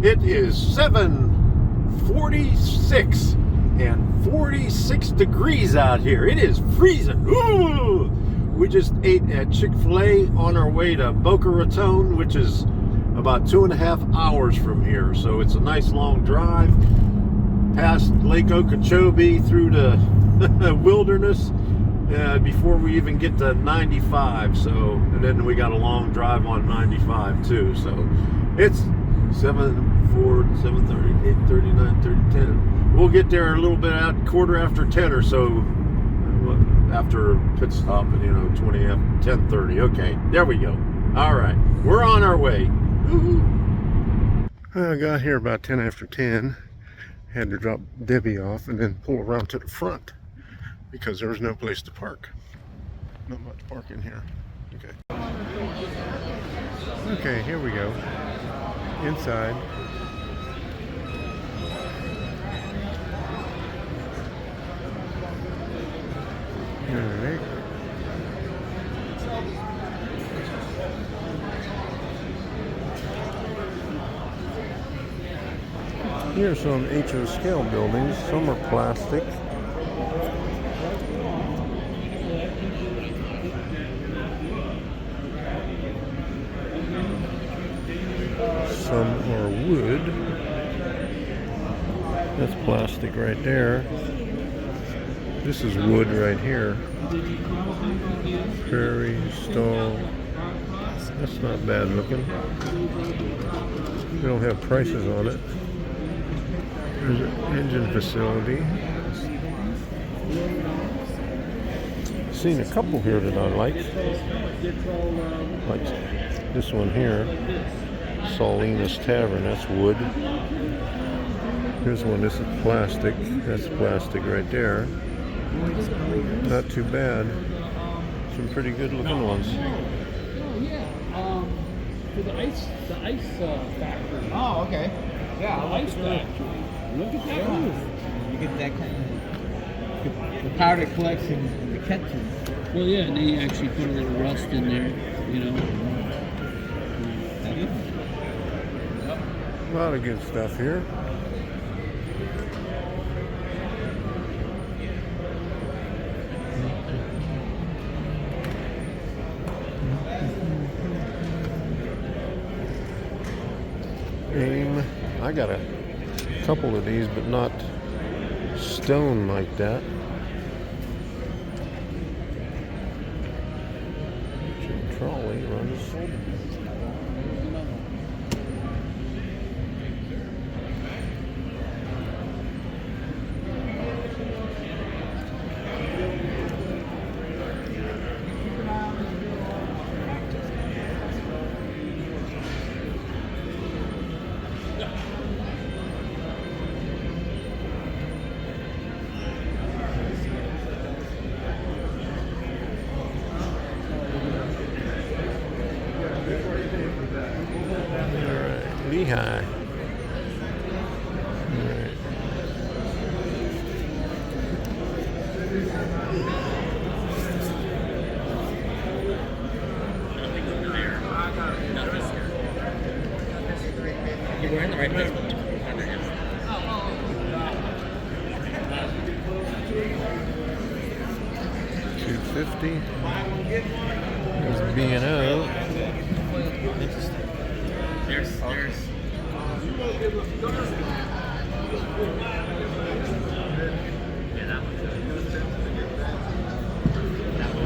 It is 7:46 and 46 degrees out here. It is freezing. Ooh! We just ate at Chick-fil-A on our way to Boca Raton, which is about 2.5 hours from here. So it's a nice long drive past Lake Okeechobee through the wilderness before we even get to 95. So, and then we got a long drive on 95 too. So it's 7:30, 8:30, 9:30, 10. We'll get there a little bit at 10:15 or so after pit stop, and 10:30. Okay, there we go. All right, we're on our way. Woo-hoo. I got here about 10:10. Had to drop Debbie off and then pull around to the front because there was no place to park. Not much parking here. Okay. Okay, here we go. Inside. Alright. Here's some HO scale buildings. Some are plastic. Some are wood. That's plastic right there. This is wood right here. Prairie stall. That's not bad looking. We don't have prices on it. There's an engine facility. Seen a couple here that I like. Like this one here. Salinas Tavern, that's wood. Here's one, this is plastic. That's plastic right there. Not too bad. Some pretty good looking ones. Oh yeah, for the ice factory. Oh, okay. Yeah, The ice factory. Look at that roof. You get that kind of the powder collection in the kitchen. Well, yeah, and they actually put a little rust in there, A lot of good stuff here. I got a couple of these, but not stone like that. Trolley runs. Lehigh. Alright. You're wearing the right place. $250. There's B&O. There's.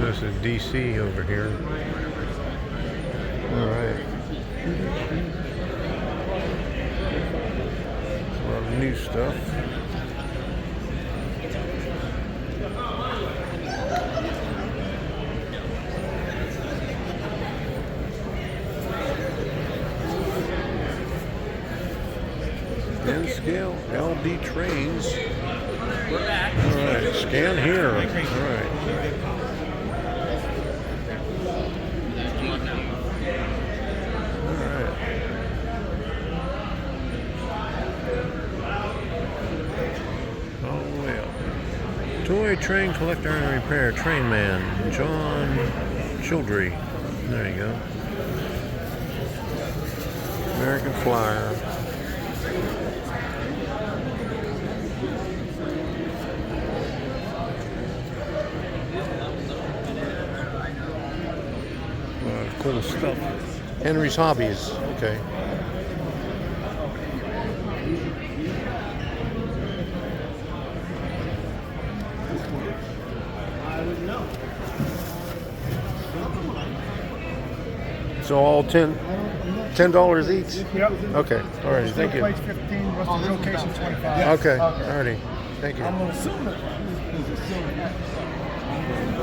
This is DC over here. All right. A lot of new stuff. N-scale LD trains. We're back. All right, scan here. All right. All the way up. Toy train collector and repair, train man, John Childry. There you go. American Flyer. Cool stuff. Henry's Hobbies. Okay. So all $10 each? Yep. Okay. All right. Thank you. Plates 15, rusted location 25. Okay. All righty. Thank you.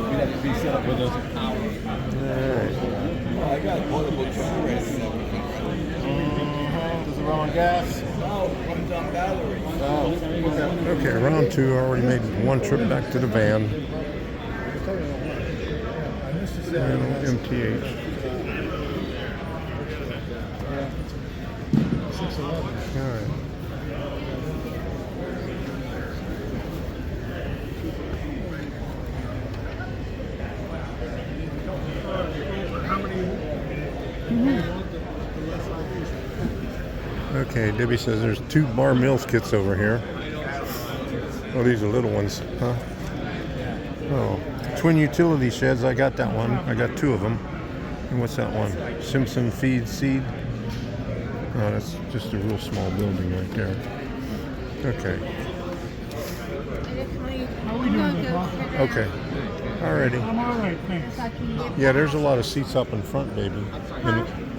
We'd have to be set up with us an hour. All right. I got portable cameras and everything. Does it run on gas? No, it runs on battery. Okay, round two. I already made one trip back to the van. And MTH. All right. Okay, Debbie says there's 2 bar mills kits over here. Oh, these are little ones, huh? Oh, twin utility sheds. I got that one. I got 2 of them. And what's that one? Simpson Feed Seed. Oh, that's just a real small building right there. Okay. Okay. Alrighty. I'm all right, thanks. Yeah, there's a lot of seats up in front, baby.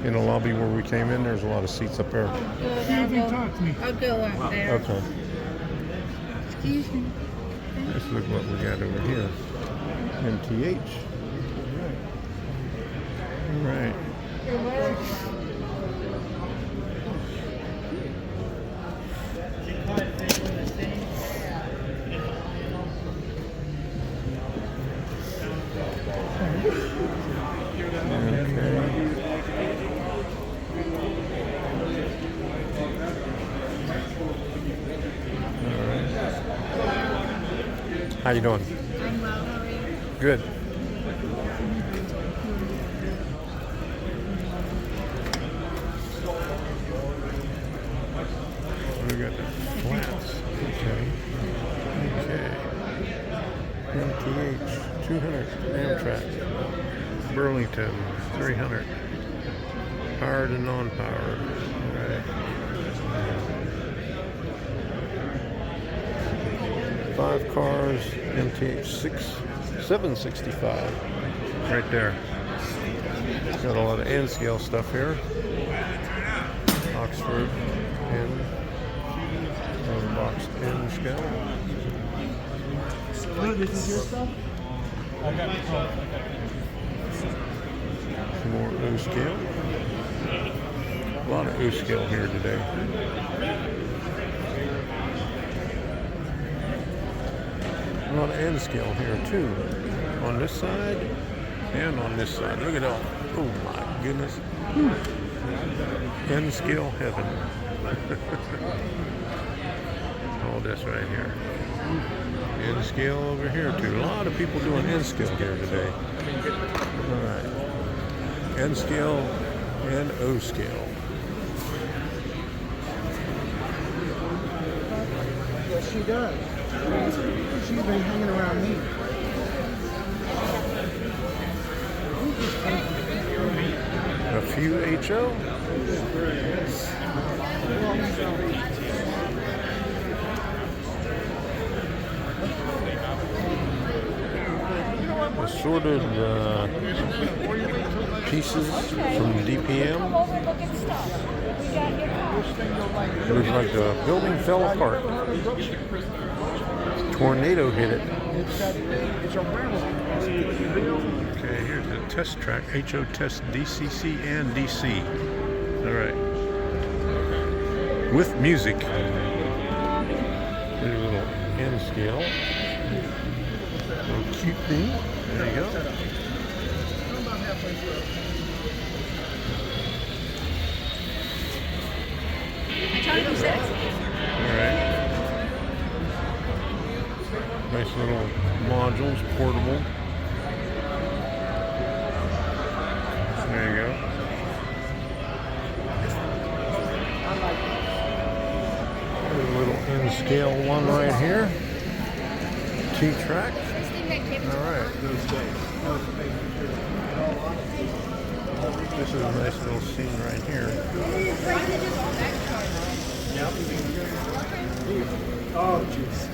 In the lobby where we came in, there's a lot of seats up there. You can talk to me. I'll go up there. Okay. Excuse me. Let's look what we got over here. MTH. All right. How you doing? I'm well. How are you? Good. We got the flats. Okay. Okay. MTH 200. Amtrak. Burlington 300. Powered and non-powered. All right. 5 cars, MTH 765, right there. Got a lot of N scale stuff here. Oxford N, boxed N scale. This is your stuff? I got it. Some more O scale. A lot of O scale here today. A lot of N scale here too, on this side and on this side. Look at all. Oh my goodness. N scale heaven. All this right here. N scale over here too. A lot of people doing N scale here today. All right. N scale and O scale. Yes, she does. She's been hanging around me. A few HO. Assorted pieces from DPM. It was like the building fell apart. Tornado hit it. Okay, here's the test track. HO test DCC and DC. All right. With music. Here's a little N scale. Little cute thing. There you go. All right. Nice little modules, portable. There you go. There's a little N-scale one right here. T-track. All right. This is a nice little scene right here. Oh, jeez.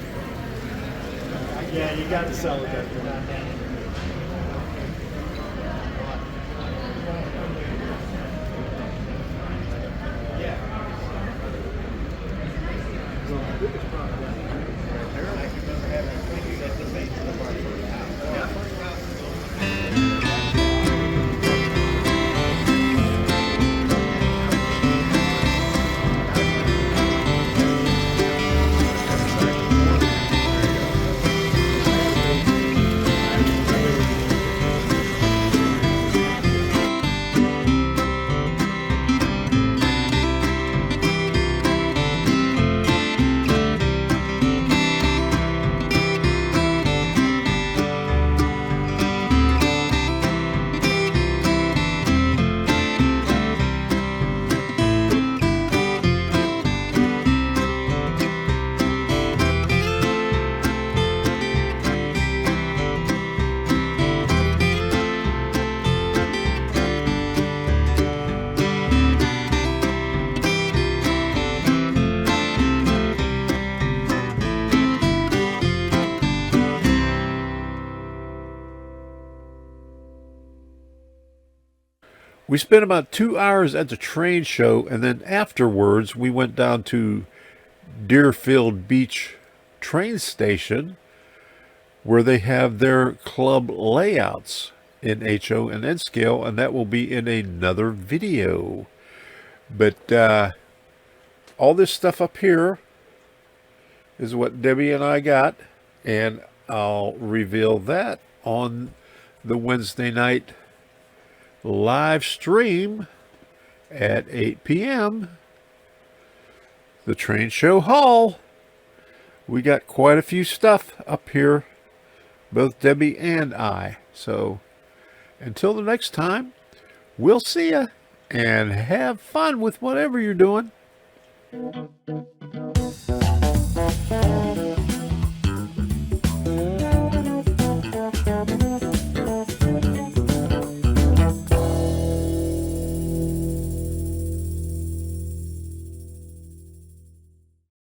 Yeah, you got to sell it that way. We spent about 2 hours at the train show, and then afterwards we went down to Deerfield Beach train station where they have their club layouts in HO and N scale, and that will be in another video. But all this stuff up here is what Debbie and I got, and I'll reveal that on the Wednesday night live stream at 8 p.m. The Train Show Hall. We got quite a few stuff up here, both Debbie and I. So until the next time, we'll see ya and have fun with whatever you're doing.